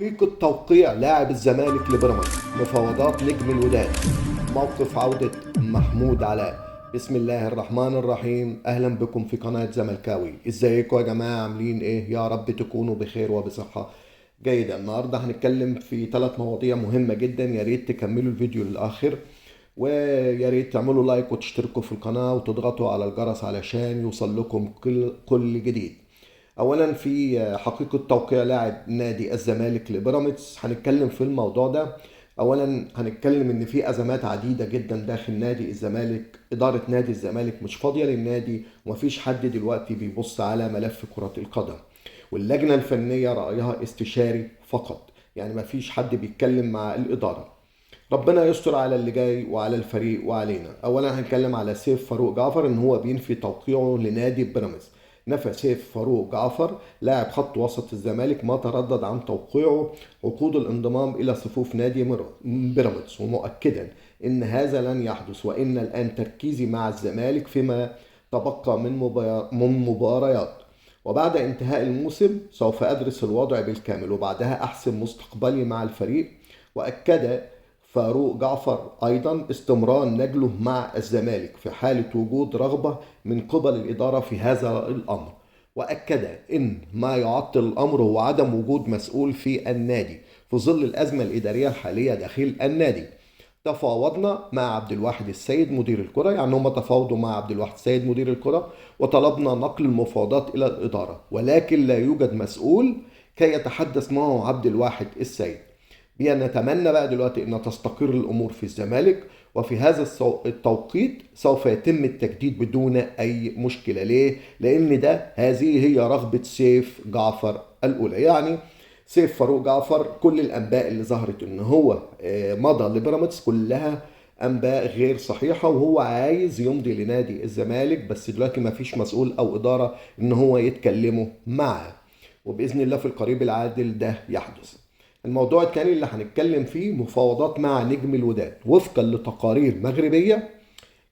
حقيقة توقيع لاعب الزمالك لبيراميدز، مفاوضات نجم الوداد، موقف عودة محمود علاء. بسم الله الرحمن الرحيم، أهلا بكم في قناة زملكاوي. ازيكم يا جماعة؟ عاملين ايه؟ يا رب تكونوا بخير وبصحة جيدة. النهاردة هنتكلم في 3 مواضيع مهمة جدا، يا ريت تكملوا الفيديو للآخر، ويا ريت تعملوا لايك وتشتركوا في القناة وتضغطوا على الجرس علشان يوصل لكم كل جديد. اولا في حقيقة توقيع لاعب نادي الزمالك لبيراميدز، هنتكلم في الموضوع ده. اولا هنتكلم ان في ازمات عديدة جدا داخل نادي الزمالك. ادارة نادي الزمالك مش فاضية للنادي، ومفيش حد دلوقتي بيبص على ملف كرة القدم، واللجنة الفنية رأيها استشاري فقط، يعني مفيش حد بيتكلم مع الإدارة. ربنا يستر على اللي جاي وعلى الفريق وعلينا. اولا هنتكلم على سيف فاروق جعفر، ان هو بينفي توقيعه لنادي بيراميدز. نفى سيف فاروق جعفر لاعب خط وسط الزمالك ما تردد عن توقيعه عقود الانضمام الى صفوف نادي بيراميدز، ومؤكدا ان هذا لن يحدث، وان الان تركيزي مع الزمالك فيما تبقى من مباريات، وبعد انتهاء الموسم سوف ادرس الوضع بالكامل وبعدها احسم مستقبلي مع الفريق. واكد فاروق جعفر أيضا استمرار نجله مع الزمالك في حالة وجود رغبة من قبل الإدارة في هذا الأمر، وأكد إن ما يعطل الأمر هو عدم وجود مسؤول في النادي في ظل الأزمة الإدارية الحالية داخل النادي. تفاوضنا مع عبد الواحد السيد مدير الكرة، يعني هم تفاوضوا مع عبد الواحد السيد مدير الكرة، وطلبنا نقل المفاوضات إلى الإدارة، ولكن لا يوجد مسؤول كي يتحدث معه عبد الواحد السيد. نتمنى بقى دلوقتي ان تستقر الامور في الزمالك، وفي هذا التوقيت سوف يتم التجديد بدون اي مشكله. ليه؟ لان هذه هي رغبه سيف جعفر الاولى. يعني سيف فاروق جعفر كل الانباء اللي ظهرت ان هو مضى لبيراميدز كلها انباء غير صحيحه، وهو عايز يمضي لنادي الزمالك، بس دلوقتي ما فيش مسؤول او اداره ان هو يتكلموا معاه، وباذن الله في القريب العاجل ده يحدث. الموضوع الثاني اللي هنتكلم فيه مفاوضات مع نجم الوداد. وفقا لتقارير مغربية،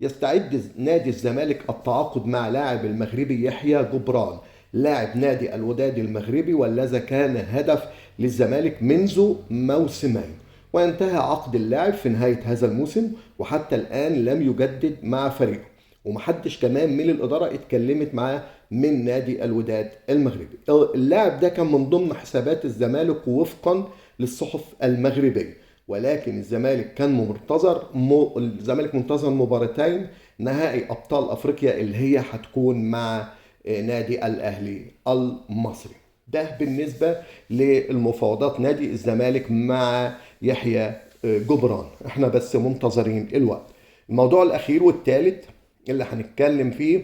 يستعد نادي الزمالك التعاقد مع لاعب المغربي يحيى جبران، لاعب نادي الوداد المغربي، والذي كان هدف للزمالك منذ موسمين، وانتهى عقد اللاعب في نهاية هذا الموسم، وحتى الآن لم يجدد مع فريقه، ومحدش كمان من الإدارة اتكلمت معاه من نادي الوداد المغربي. اللاعب ده كان من ضمن حسابات الزمالك وفقا للصحف المغربية، ولكن الزمالك منتظر مباراتين نهائي ابطال افريقيا اللي هي هتكون مع نادي الاهلي المصري. ده بالنسبه للمفاوضات نادي الزمالك مع يحيى جبران، احنا بس منتظرين الوقت. الموضوع الاخير والثالث اللي هنتكلم فيه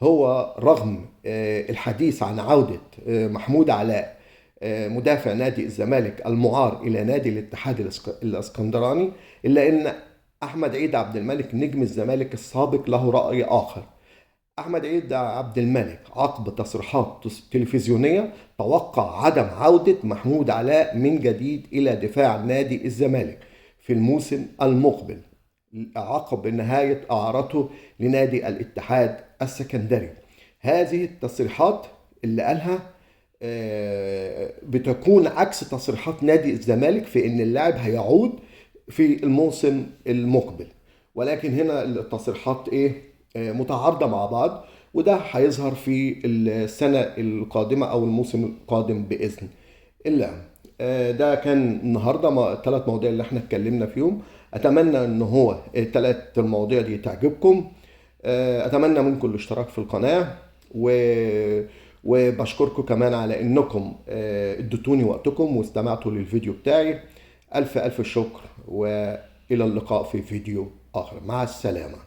هو رغم الحديث عن عوده محمود علاء مدافع نادي الزمالك المعار الى نادي الاتحاد الاسكندراني، الا ان احمد عيد عبد الملك نجم الزمالك السابق له راي اخر. احمد عيد عبد الملك عقب تصريحات تلفزيونيه توقع عدم عوده محمود علاء من جديد الى دفاع نادي الزمالك في الموسم المقبل عقب نهايه اعارته لنادي الاتحاد السكندري. هذه التصريحات اللي قالها بتكون عكس تصريحات نادي الزمالك في ان اللاعب هيعود في الموسم المقبل، ولكن هنا التصريحات متعارضة مع بعض، وده هيظهر في السنة القادمة او الموسم القادم بإذن الله. ده كان النهارده 3 مواضيع اللي احنا اتكلمنا فيهم. اتمنى ان هو ال3 مواضيع دي تعجبكم. اتمنى منكم الاشتراك في القناة، وبشكركم كمان على انكم اديتوني وقتكم واستمعتوا للفيديو بتاعي. الف الف شكر، والى اللقاء في فيديو اخر. مع السلامة.